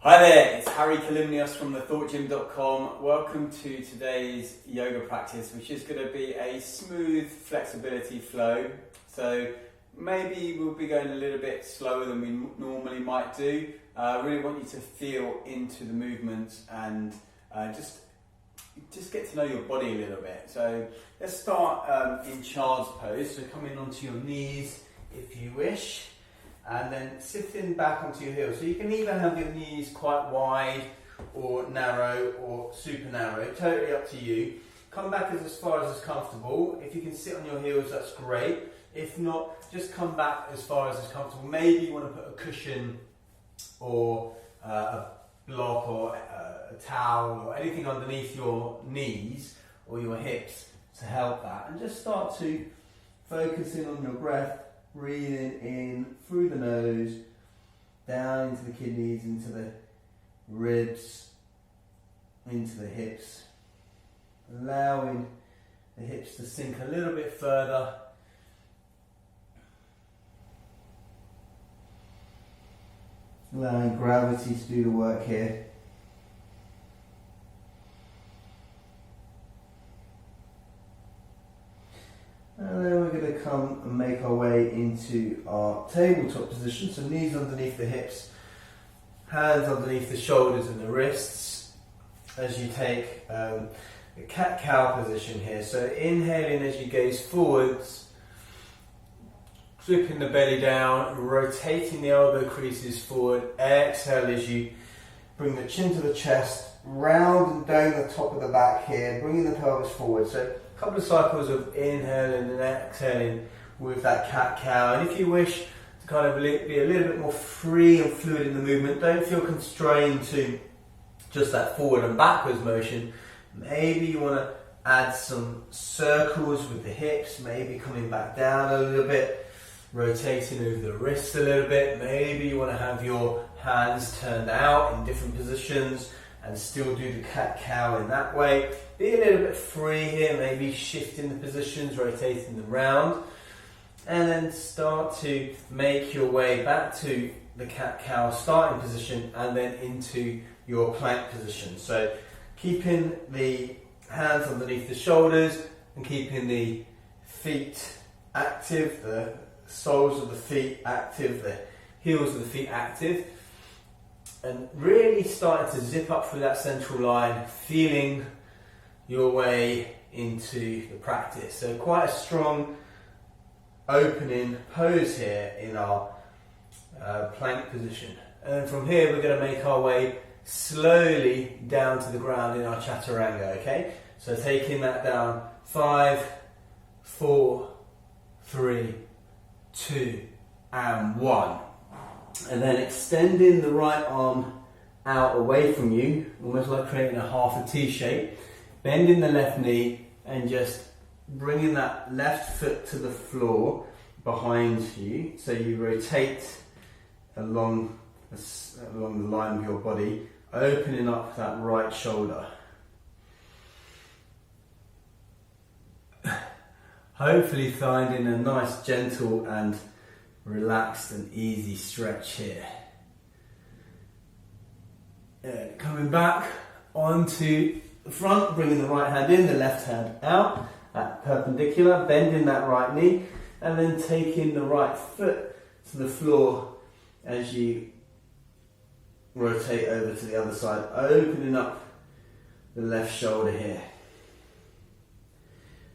Hi there, it's Kalymnios from thethoughtgym.com. Welcome to today's yoga practice, which is going to be a smooth flexibility flow. So maybe we'll be going a little bit slower than we normally might do. I really want you to feel into the movements and just get to know your body a little bit. So let's start in child's pose. So coming onto your knees if you wish. And then sitting back onto your heels. So you can either have your knees quite wide or narrow or super narrow, totally up to you. Come back as far as is comfortable. If you can sit on your heels, that's great. If not, just come back as far as is comfortable. Maybe you want to put a cushion or a block or a towel or anything underneath your knees or your hips to help that. And just start to focus in on your breath. Breathing in through the nose, down into the kidneys, into the ribs, into the hips. Allowing the hips to sink a little bit further. Allowing gravity to do the work here. And then we're going to come and make our way into our tabletop position. So knees underneath the hips, hands underneath the shoulders and the wrists as you take the cat-cow position here. So inhaling as you gaze forwards, dripping the belly down, rotating the elbow creases forward. Exhale as you bring the chin to the chest, round and down the top of the back here, bringing the pelvis forward. So couple of cycles of inhaling and exhaling with that cat-cow. And if you wish to kind of be a little bit more free and fluid in the movement, don't feel constrained to just that forward and backwards motion. Maybe you want to add some circles with the hips, maybe coming back down a little bit, rotating over the wrists a little bit. Maybe you want to have your hands turned out in different positions and still do the cat-cow in that way. Be a little bit free here, maybe shifting the positions, rotating them round. And then start to make your way back to the cat-cow starting position and then into your plank position. So keeping the hands underneath the shoulders and keeping the feet active, the soles of the feet active, the heels of the feet active. And really starting to zip up through that central line, feeling your way into the practice. So quite a strong opening pose here in our plank position. And then from here we're going to make our way slowly down to the ground in our Chaturanga, okay? So taking that down, 5, 4, 3, 2, and 1. And then extending the right arm out away from you, almost like creating a half a T shape. Bending the left knee and just bringing that left foot to the floor behind you. So you rotate along the line of your body, opening up that right shoulder. Hopefully finding a nice, gentle and relaxed and easy stretch here. And coming back onto the front, bringing the right hand in, the left hand out, at perpendicular, bending that right knee, and then taking the right foot to the floor as you rotate over to the other side, opening up the left shoulder here.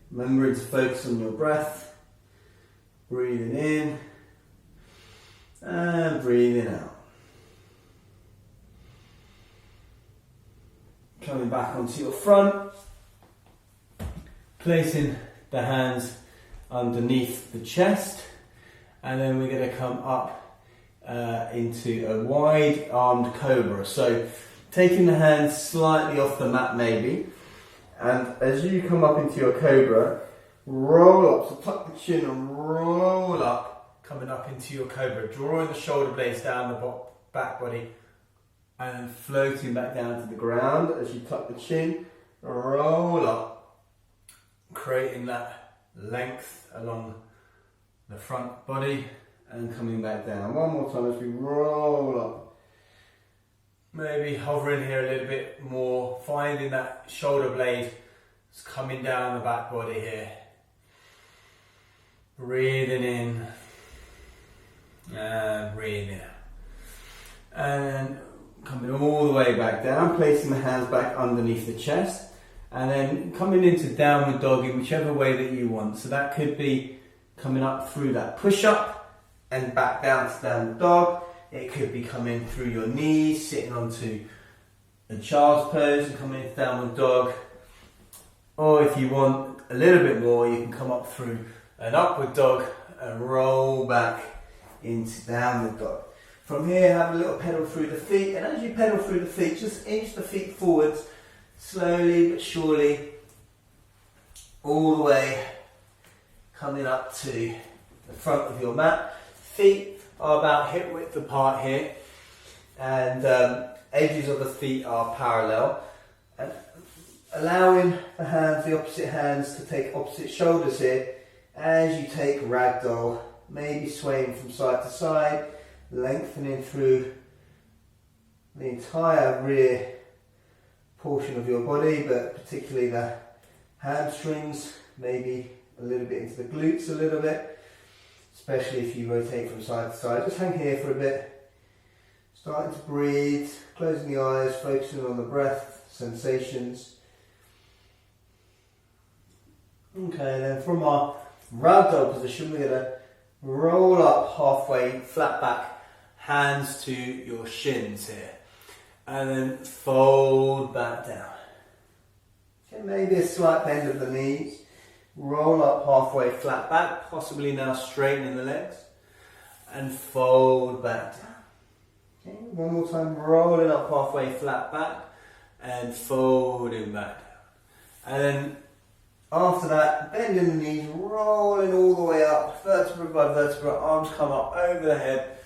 Remembering to focus on your breath, breathing in, and breathing out. Coming back onto your front, placing the hands underneath the chest, and then we're going to come up into a wide-armed cobra. So taking the hands slightly off the mat maybe, and as you come up into your cobra, roll up, so tuck the chin and roll up, coming up into your cobra, drawing the shoulder blades down the back body and then floating back down to the ground as you tuck the chin, roll up, creating that length along the front body and coming back down. One more time as we roll up Maybe hovering here a little bit more, finding that shoulder blade is coming down the back body here. Breathing in and breathing out. And coming all the way back down, placing the hands back underneath the chest, and then coming into downward dog in whichever way that you want. So that could be coming up through that push-up and back down to downward dog. It could be coming through your knees, sitting onto a child's pose and coming into downward dog. Or if you want a little bit more, you can come up through an upward dog and roll back into downward dog. From here, have a little pedal through the feet, and as you pedal through the feet, just inch the feet forwards, slowly but surely, all the way coming up to the front of your mat. Feet are about hip width apart here, and edges of the feet are parallel. And allowing the hands, the opposite hands, to take opposite shoulders here as you take ragdoll, maybe swaying from side to side, lengthening through the entire rear portion of your body, but particularly the hamstrings, maybe a little bit into the glutes a little bit, especially if you rotate from side to side. Just hang here for a bit, starting to breathe, closing the eyes, focusing on the breath, sensations. Okay, then from our ragdoll position, we're going to roll up halfway, flat back, hands to your shins here, and then fold back down. Okay, maybe a slight bend of the knees, roll up halfway, flat back, possibly now straightening the legs, and fold back down. Okay, one more time, rolling up halfway, flat back, and folding back down. And then after that, bending the knees, rolling all the way up, vertebra by vertebra, arms come up over the head,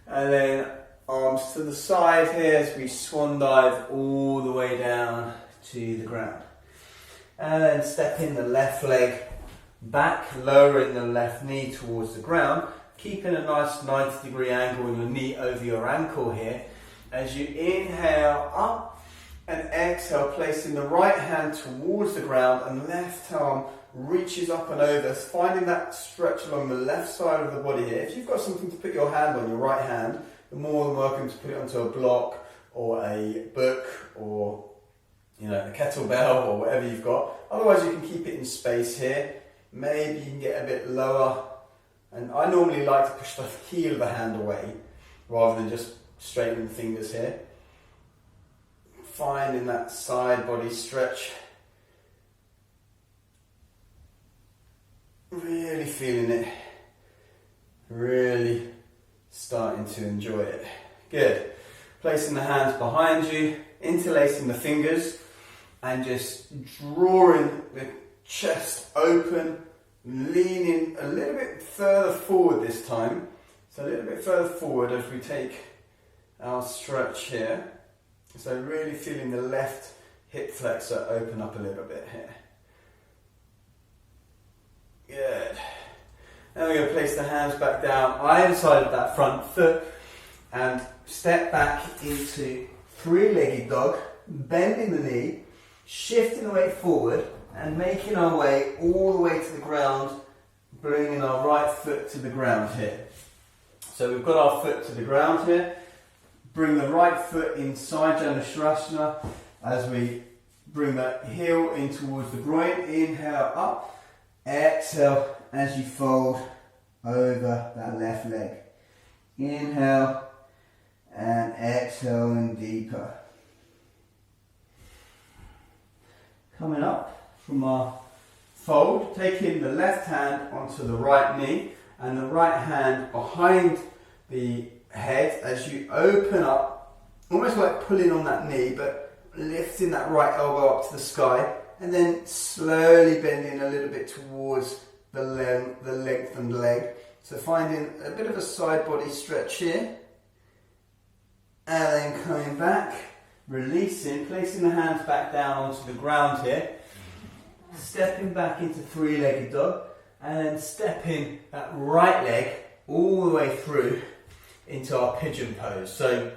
and then arms to the side here as we swan dive all the way down to the ground. And then stepping the left leg back, lowering the left knee towards the ground, keeping a nice 90-degree angle in your knee over your ankle here. As you inhale up, and exhale, placing the right hand towards the ground and left arm reaches up and over, finding that stretch along the left side of the body here. If you've got something to put your hand on, your right hand, you're more than welcome to put it onto a block or a book or a kettlebell or whatever you've got. Otherwise you can keep it in space here. Maybe you can get a bit lower, and I normally like to push the heel of the hand away rather than just straightening the fingers here. Finding that side body stretch. Really feeling it. Really starting to enjoy it. Good. Placing the hands behind you, interlacing the fingers, and just drawing the chest open, leaning a little bit further forward this time. So a little bit further forward as we take our stretch here. So really feeling the left hip flexor open up a little bit here. Good. Now we're going to place the hands back down either side of that front foot and step back into three-legged dog, bending the knee, shifting the weight forward and making our way all the way to the ground, bringing our right foot to the ground here. So we've got our foot to the ground here. Bring the right foot inside Janushrasana as we bring that heel in towards the groin. Inhale up, exhale as you fold over that left leg. Inhale and exhaling deeper. Coming up from our fold, taking the left hand onto the right knee and the right hand behind the head as you open up, almost like pulling on that knee, but lifting that right elbow up to the sky, and then slowly bending a little bit towards the lengthened leg. So finding a bit of a side body stretch here, and then coming back, releasing, placing the hands back down onto the ground here, stepping back into three-legged dog, and then stepping that right leg all the way through into our pigeon pose. So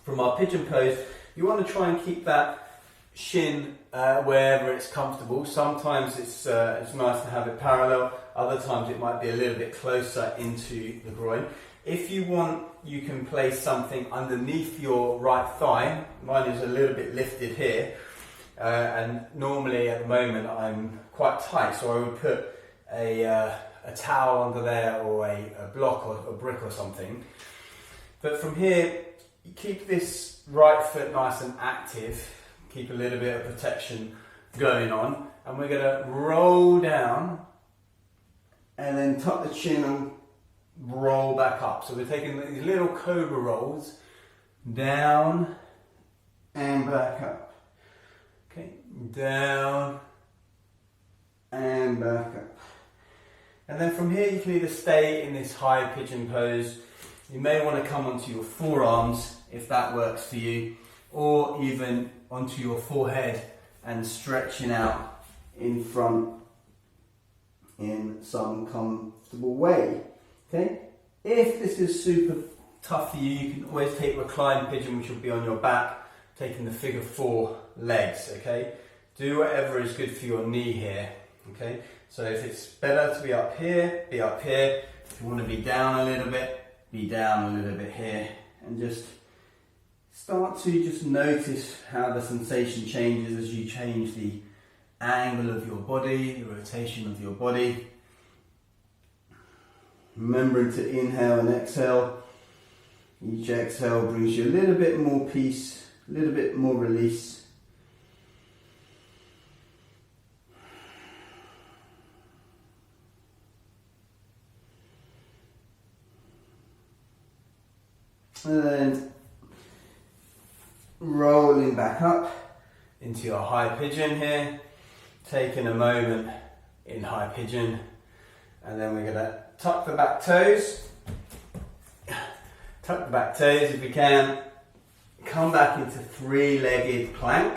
from our pigeon pose, you want to try and keep that shin wherever it's comfortable. Sometimes it's nice to have it parallel, other times it might be a little bit closer into the groin. If you want, you can place something underneath your right thigh. Mine is a little bit lifted here, and normally at the moment I'm quite tight, so I would put a towel under there, or a block or a brick or something. But from here, you keep this right foot nice and active, keep a little bit of protection going on, and we're going to roll down and then tuck the chin and roll back up. So we're taking these little Cobra Rolls down and back up. Okay, down and back up. And then from here you can either stay in this high pigeon pose. You may want to come onto your forearms if that works for you, or even onto your forehead and stretching out in front in some comfortable way. Okay? If this is super tough for you, you can always take reclined pigeon, which will be on your back, taking the figure 4 legs. Okay? Do whatever is good for your knee here. Okay? So if it's better to be up here, be up here. If you want to be down a little bit, be down a little bit here, and just start to just notice how the sensation changes as you change the angle of your body, the rotation of your body. Remembering to inhale and exhale. Each exhale brings you a little bit more peace, a little bit more release. And then rolling back up into your high pigeon here, taking a moment in high pigeon, and then we're going to tuck the back toes, if we can, come back into 3-legged plank,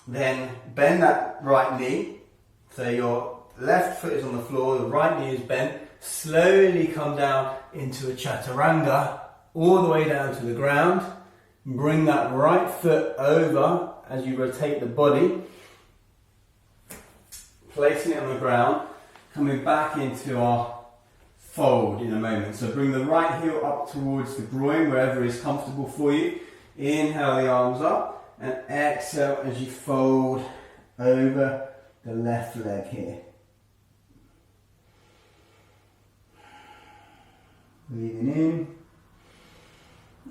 then bend that right knee, so your left foot is on the floor, the right knee is bent, slowly come down into a Chaturanga, all the way down to the ground. Bring that right foot over as you rotate the body, placing it on the ground, coming back into our fold in a moment. So bring the right heel up towards the groin, wherever is comfortable for you. Inhale the arms up, and exhale as you fold over the left leg here. Breathing in.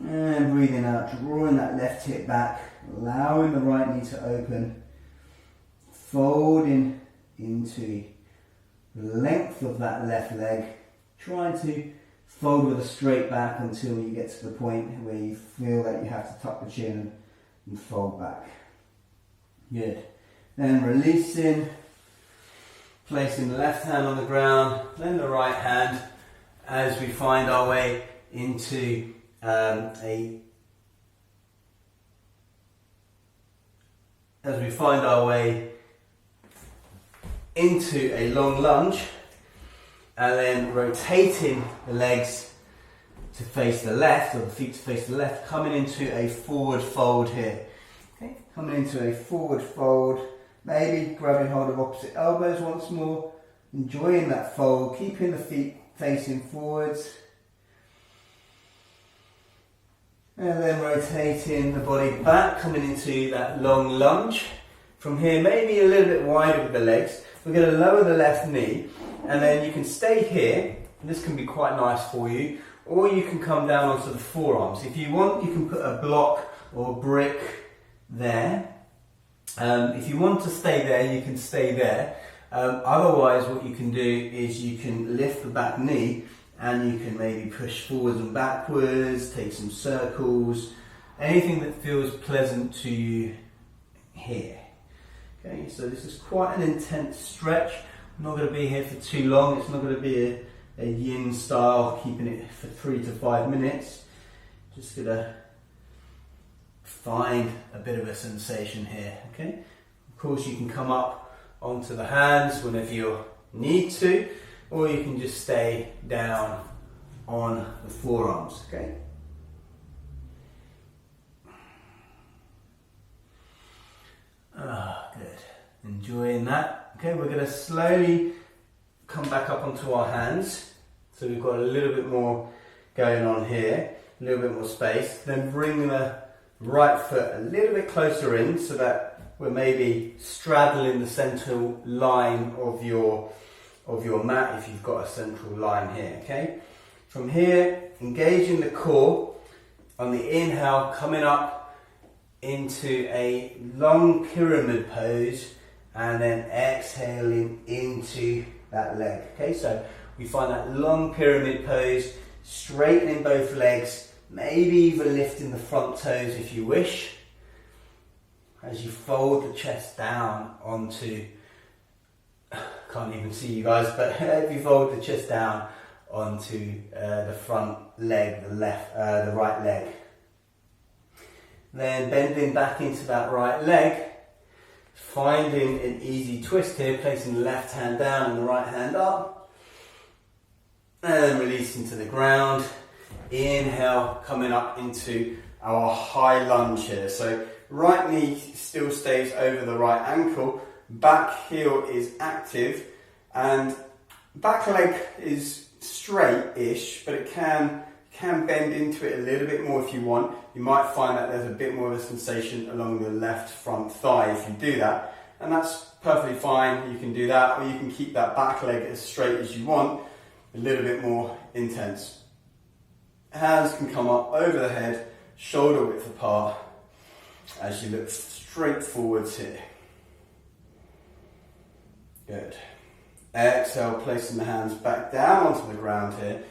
And breathing out, drawing that left hip back, allowing the right knee to open, folding into the length of that left leg, trying to fold with a straight back until you get to the point where you feel that you have to tuck the chin and fold back. Good. Then releasing, placing the left hand on the ground, then the right hand, as we find our way into a long lunge, and then rotating the legs to face the left, or the feet to face the left, coming into a forward fold here. Okay, coming into a forward fold, maybe grabbing hold of opposite elbows once more, enjoying that fold, keeping the feet facing forwards. And then rotating the body back, coming into that long lunge. From here, maybe a little bit wider with the legs. We're going to lower the left knee, and then you can stay here. This can be quite nice for you, or you can come down onto the forearms. If you want, you can put a block or a brick there. If you want to stay there, you can stay there. Otherwise, what you can do is you can lift the back knee, and you can maybe push forwards and backwards, take some circles, anything that feels pleasant to you here. Okay, so this is quite an intense stretch. I'm not going to be here for too long. It's not going to be a yin style, keeping it for 3 to 5 minutes. Just going to find a bit of a sensation here. Okay, of course you can come up onto the hands whenever you need to, or you can just stay down on the forearms. Okay. enjoying that. Okay, we're going to slowly come back up onto our hands. So we've got a little bit more going on here, a little bit more space. Then bring the right foot a little bit closer in so that we're maybe straddling the central line of your mat if you've got a central line here, okay? From here, engaging the core on the inhale, coming up into a long pyramid pose and then exhaling into that leg, okay? So we find that long pyramid pose, straightening both legs, maybe even lifting the front toes if you wish, as you fold the chest down onto, can't even see you guys, but if you fold the chest down onto the front leg, the right leg. Then bending back into that right leg, finding an easy twist here, placing the left hand down and the right hand up, and then releasing to the ground. Inhale, coming up into our high lunge here. So right knee still stays over the right ankle, back heel is active, and back leg is straight-ish, but it can bend into it a little bit more if you want. You might find that there's a bit more of a sensation along the left front thigh if you do that, and that's perfectly fine. You can do that, or you can keep that back leg as straight as you want, a little bit more intense. Hands can come up over the head, shoulder width apart, as you look straight forwards here. Good. Exhale, placing the hands back down onto the ground here.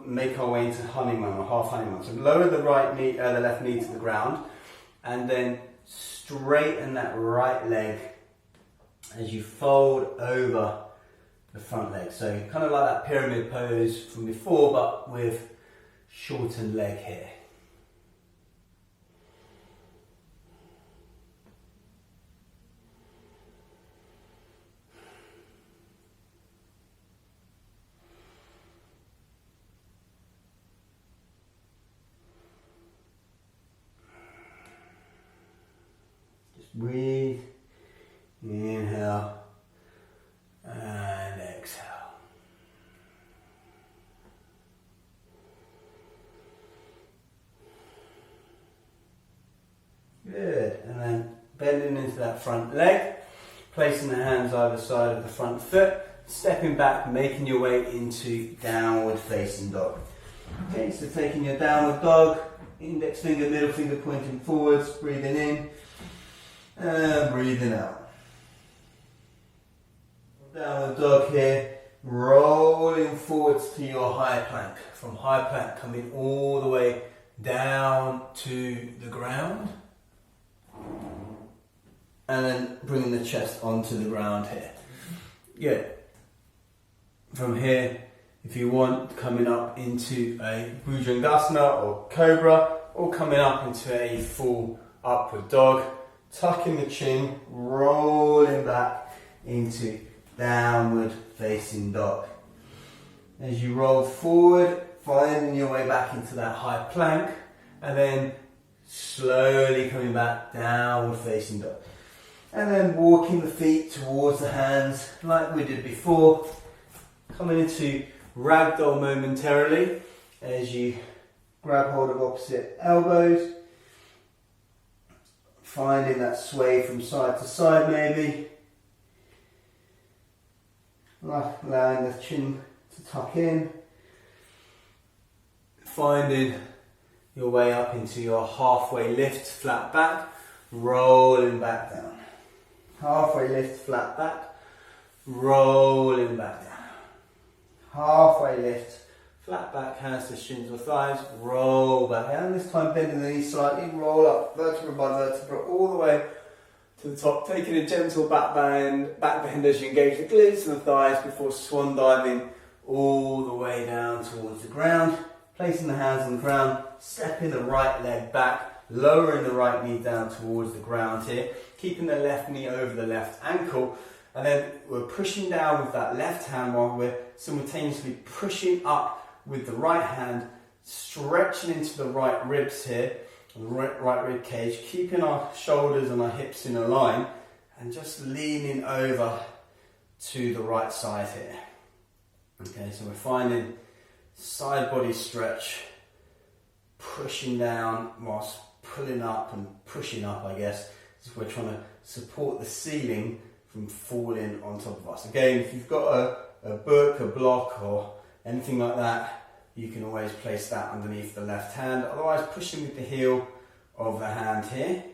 Make our way into honeymoon or half honeymoon. So lower the the left knee to the ground, and then straighten that right leg as you fold over the front leg. So kind of like that pyramid pose from before, but with shortened leg here. Breathe, inhale, and exhale. Good, and then bending into that front leg, placing the hands either side of the front foot, stepping back, making your way into downward facing dog. Okay, so taking your downward dog, index finger, middle finger pointing forwards, breathing in, and breathing out. Downward dog here, rolling forwards to your high plank. From high plank coming all the way down to the ground. And then bringing the chest onto the ground here. Good. From here, if you want, coming up into a Bhujangasana or Cobra, or coming up into a full upward dog. Tucking the chin, rolling back into downward facing dog. As you roll forward, finding your way back into that high plank, and then slowly coming back downward facing dog. And then walking the feet towards the hands like we did before. Coming into ragdoll momentarily as you grab hold of opposite elbows. Finding that sway from side to side maybe. Allowing the chin to tuck in. Finding your way up into your halfway lift, flat back, rolling back down. Halfway lift, flat back, rolling back down. Halfway lift, flat back, hands to shins or thighs, roll back down. This time bending the knees slightly, roll up vertebra by vertebra all the way to the top, taking a gentle back bend as you engage the glutes and the thighs before swan diving all the way down towards the ground. Placing the hands on the ground, stepping the right leg back, lowering the right knee down towards the ground here, keeping the left knee over the left ankle, and then we're pushing down with that left hand while we're simultaneously pushing up with the right hand, stretching into the right ribs here, the right rib cage, keeping our shoulders and our hips in a line, and just leaning over to the right side here. Okay, so we're finding side body stretch, pushing down whilst pulling up and pushing up, I guess. So we're trying to support the ceiling from falling on top of us. Again, if you've got a book, a block or anything like that, you can always place that underneath the left hand. Otherwise, pushing with the heel of the hand here.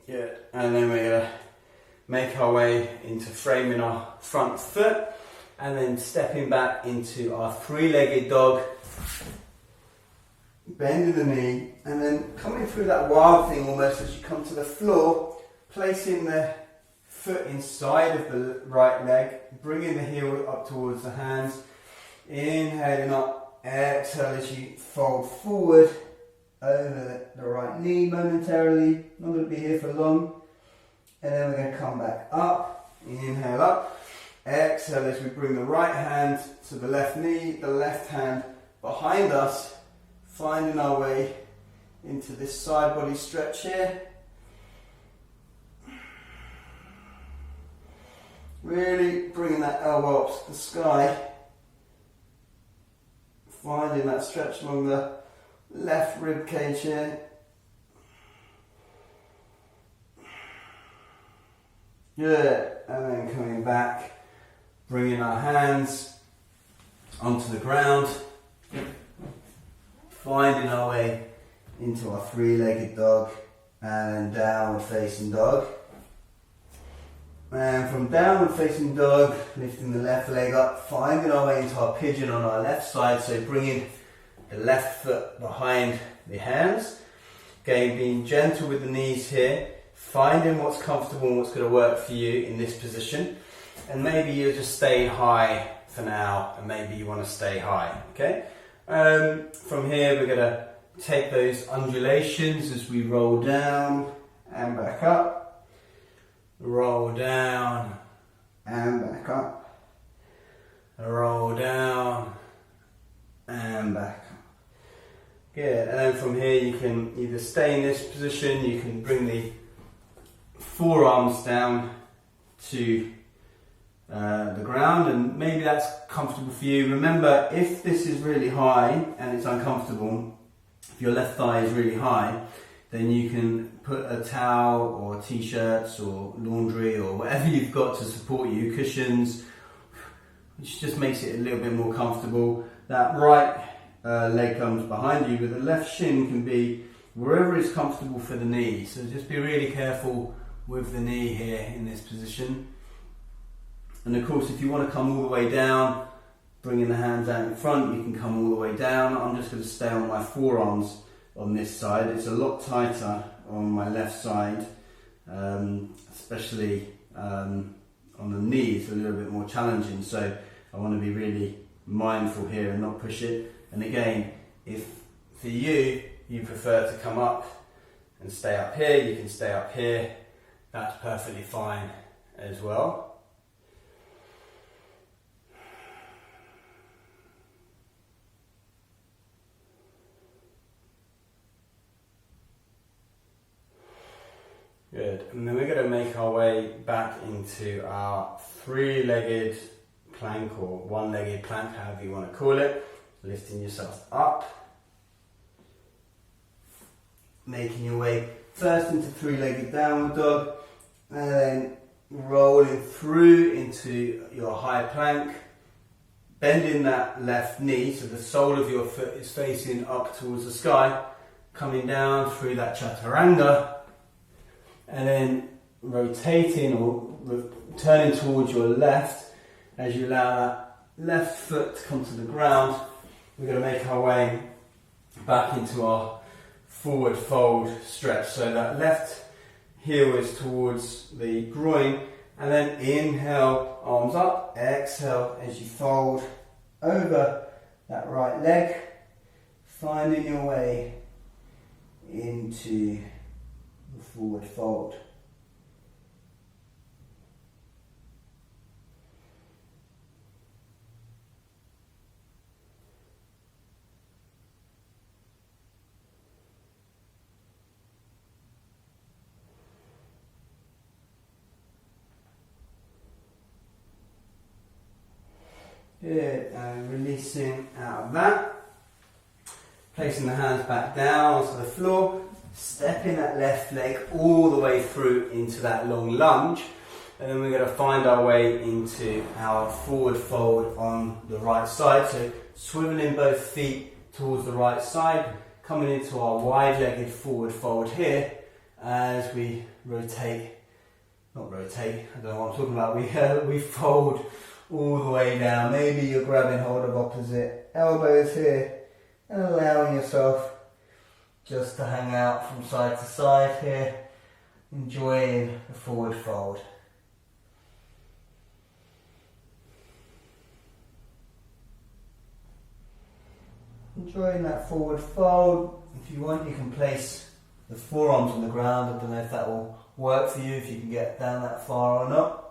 Good. And then we're going to make our way into framing our front foot and then stepping back into our three-legged dog, bending the knee and then coming through that wild thing almost as you come to the floor, placing the foot inside of the right leg, bringing the heel up towards the hands, inhaling up, exhale as you fold forward over the right knee momentarily, not going to be here for long, and then we're going to come back up, inhale up, exhale as we bring the right hand to the left knee, the left hand behind us, finding our way into this side body stretch here. Really bringing that elbow up to the sky, finding that stretch along the left rib cage here. Good, and then coming back, bringing our hands onto the ground, finding our way into our three-legged dog and downward facing dog. And from downward facing dog, lifting the left leg up, finding our way into our pigeon on our left side, so bringing the left foot behind the hands. Again, being gentle with the knees here, finding what's comfortable and what's going to work for you in this position. And maybe you're just staying high for now, and maybe you want to stay high, okay? From here, we're going to take those undulations as we roll down and back up. Roll down and back up. Roll down and back up. Good. And then from here you can either stay in this position, you can bring the forearms down to the ground, and maybe that's comfortable for you. Remember, if this is really high and it's uncomfortable, if your left thigh is really high, then you can put a towel or t-shirts or laundry or whatever you've got to support you, cushions, which just makes it a little bit more comfortable. That right leg comes behind you, but the left shin can be wherever is comfortable for the knee. So just be really careful with the knee here in this position. And of course, if you want to come all the way down, bringing the hands out in front, you can come all the way down. I'm just going to stay on my forearms on this side. It's a lot tighter on my left side, especially on the knee. It's a little bit more challenging, so I want to be really mindful here and not push it. And again, if for you prefer to come up and stay up here, you can stay up here. That's perfectly fine as well. Good, and then we're going to make our way back into our three-legged plank or one-legged plank, however you want to call it. Lifting yourself up, making your way first into three-legged downward dog, and then rolling through into your high plank, bending that left knee so the sole of your foot is facing up towards the sky, coming down through that Chaturanga, and then rotating or turning towards your left as you allow that left foot to come to the ground. We're going to make our way back into our forward fold stretch. So that left heel is towards the groin, and then inhale, arms up, exhale as you fold over that right leg, finding your way into the forward fold. Good, and releasing out of that. Placing the hands back down onto the floor, stepping that left leg all the way through into that long lunge, and then we're going to find our way into our forward fold on the right side. So swiveling both feet towards the right side, coming into our wide-legged forward fold here as we rotate, not rotate, I don't know what I'm talking about, we fold all the way down. Maybe you're grabbing hold of opposite elbows here and allowing yourself just to hang out from side to side here, enjoying the forward fold. Enjoying that forward fold. If you want, you can place the forearms on the ground. I don't know if that will work for you, if you can get down that far or not.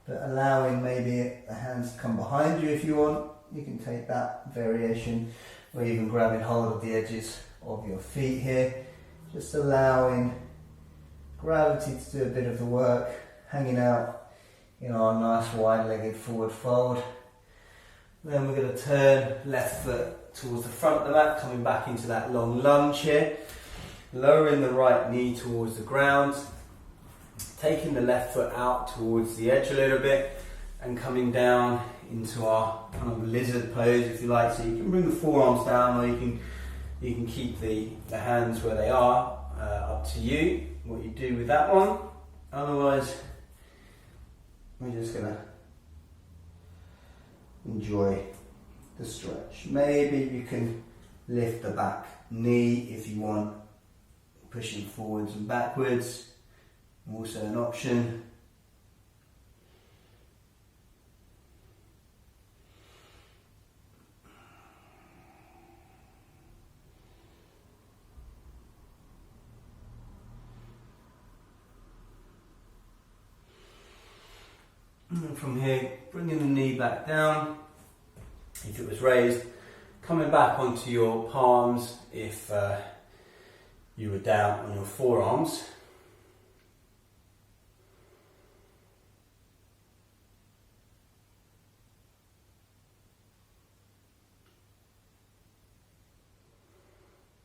But allowing maybe the hands to come behind you if you want. You can take that variation, or even grabbing hold of the edges of your feet here. Just allowing gravity to do a bit of the work, hanging out in our nice wide-legged forward fold. Then we're going to turn left foot towards the front of the mat, coming back into that long lunge here. Lowering the right knee towards the ground, taking the left foot out towards the edge a little bit, and coming down into our kind of lizard pose, if you like. So you can bring the forearms down, or you can keep the hands where they are. Up to you what you do with that one. Otherwise, we're just gonna enjoy the stretch. Maybe you can lift the back knee if you want, pushing forwards and backwards, also an option. And from here, bringing the knee back down, if it was raised, coming back onto your palms if you were down on your forearms.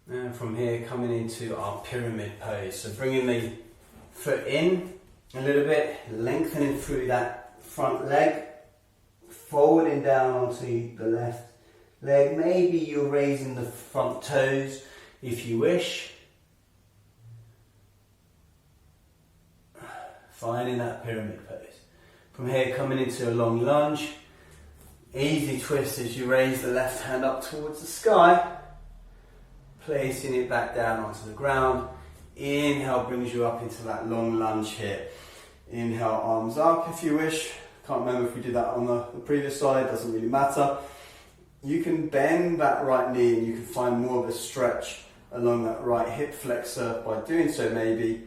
And from here, coming into our pyramid pose. So bringing the foot in a little bit, lengthening through that front leg, forwarding down onto the left leg. Maybe you're raising the front toes if you wish. Finding that pyramid pose. From here, coming into a long lunge. Easy twist as you raise the left hand up towards the sky, placing it back down onto the ground. Inhale brings you up into that long lunge here. Inhale, arms up if you wish. Can't remember if we did that on the previous side, doesn't really matter. You can bend that right knee and you can find more of a stretch along that right hip flexor by doing so maybe.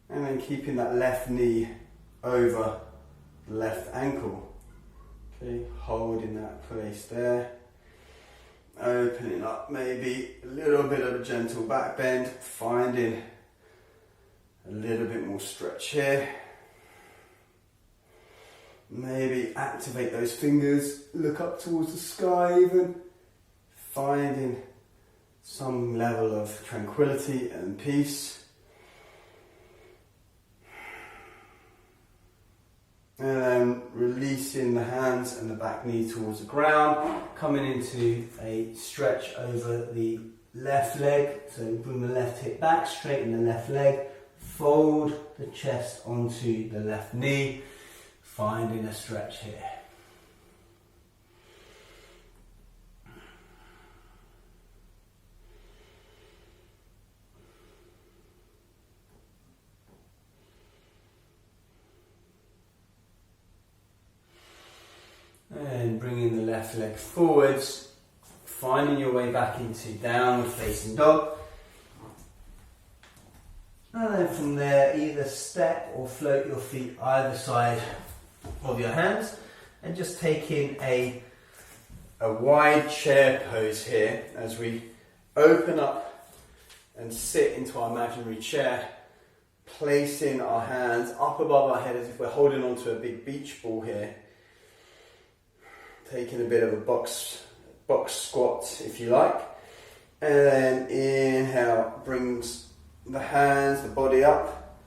And then keeping that left knee over the left ankle. Okay, holding that place there. Opening up, maybe a little bit of a gentle back bend, finding a little bit more stretch here. Maybe activate those fingers, look up towards the sky even, finding some level of tranquility and peace. And then releasing the hands and the back knee towards the ground, coming into a stretch over the left leg. So bring the left hip back, straighten the left leg, fold the chest onto the left knee, finding a stretch here. And bringing the left leg forwards, finding your way back into downward facing dog. And then from there, either step or float your feet either side of your hands, and just taking a wide chair pose here as we open up and sit into our imaginary chair, placing our hands up above our head as if we're holding onto a big beach ball here. taking a bit of a box squat if you like. And then inhale, brings the hands, the body up.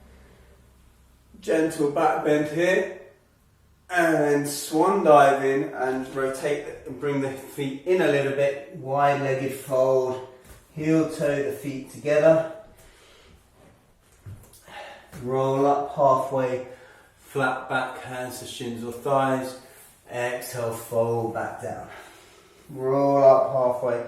Gentle back bend here. And then swan dive in and rotate and bring the feet in a little bit. Wide-legged fold. Heel toe the feet together. Roll up halfway. Flat back, hands to shins or thighs. Exhale, fold back down. Roll up halfway.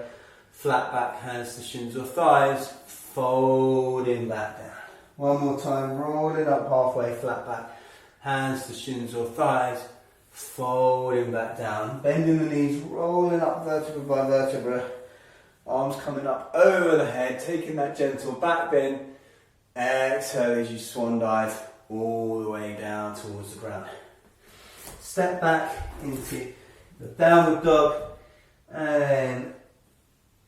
Flat back, hands to shins or thighs. Folding back down. One more time. Rolling up halfway. Flat back. Hands to shins or thighs, folding back down, bending the knees, rolling up vertebra by vertebra, arms coming up over the head, taking that gentle back bend. Exhale as you swan dive all the way down towards the ground. Step back into the downward dog, and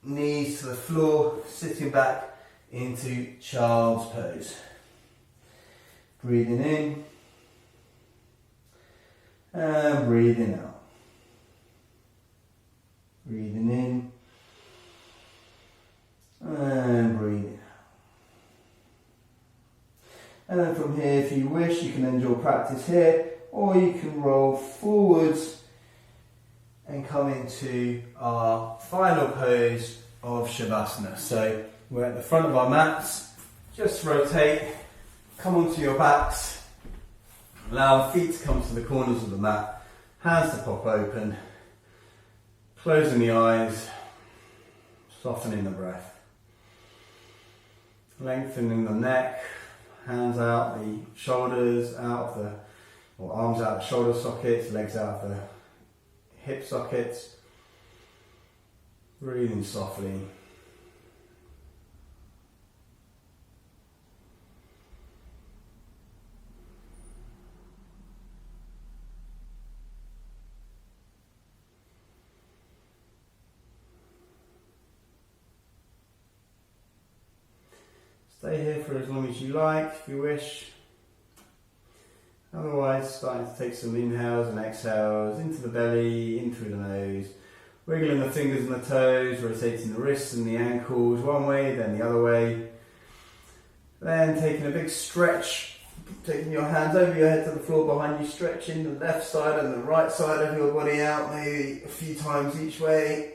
knees to the floor, sitting back into child's pose. Breathing in. And breathing out. Breathing in. And breathing out. And then from here, if you wish, you can end your practice here, or you can roll forwards and come into our final pose of Shavasana. So we're at the front of our mats. Just rotate, come onto your backs. Allow feet to come to the corners of the mat, hands to pop open, closing the eyes, softening the breath. Lengthening the neck, hands out, the shoulders out of the, or arms out of the shoulder sockets, legs out of the hip sockets. Breathing softly. Stay here for as long as you like, if you wish. Otherwise, starting to take some inhales and exhales into the belly, in through the nose. Wiggling the fingers and the toes, rotating the wrists and the ankles one way, then the other way. Then taking a big stretch, taking your hands over your head to the floor behind you, stretching the left side and the right side of your body out, maybe a few times each way.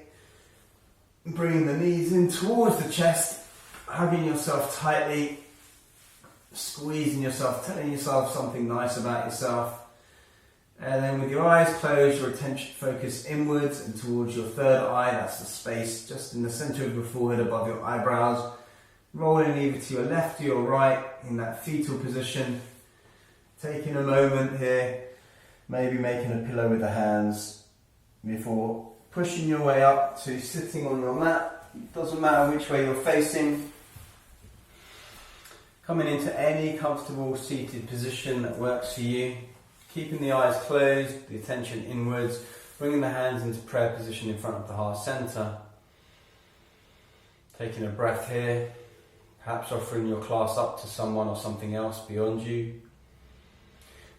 Bringing the knees in towards the chest. Hugging yourself tightly, squeezing yourself, telling yourself something nice about yourself. And then with your eyes closed, your attention focus inwards and towards your third eye. That's the space just in the center of your forehead above your eyebrows. Rolling either to your left or your right in that fetal position. Taking a moment here, maybe making a pillow with the hands before pushing your way up to sitting on your mat. It doesn't matter which way you're facing. Coming into any comfortable seated position that works for you. Keeping the eyes closed, the attention inwards, bringing the hands into prayer position in front of the heart center. Taking a breath here, perhaps offering your class up to someone or something else beyond you.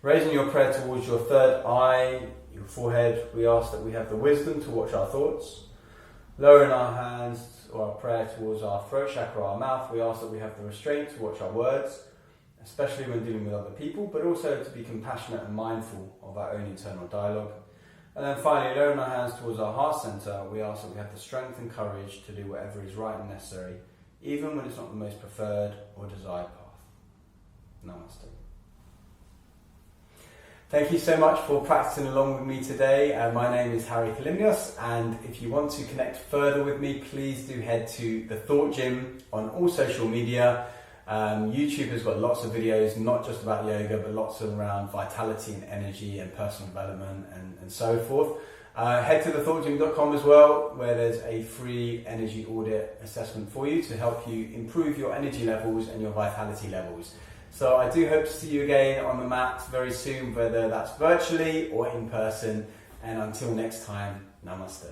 Raising your prayer towards your third eye, your forehead, we ask that we have the wisdom to watch our thoughts. Lowering our hands or our prayer towards our throat chakra, our mouth, we ask that we have the restraint to watch our words, especially when dealing with other people, but also to be compassionate and mindful of our own internal dialogue. And then finally, lowering our hands towards our heart center, we ask that we have the strength and courage to do whatever is right and necessary, even when it's not the most preferred or desired path. Namaste. Thank you so much for practicing along with me today. My name is Kalymnios, and if you want to connect further with me, please do head to The Thought Gym on all social media. YouTube has got lots of videos, not just about yoga, but lots around vitality and energy and personal development and so forth. Head to thethoughtgym.com as well, where there's a free energy audit assessment for you to help you improve your energy levels and your vitality levels. So I do hope to see you again on the mat very soon, whether that's virtually or in person. And until next time, namaste.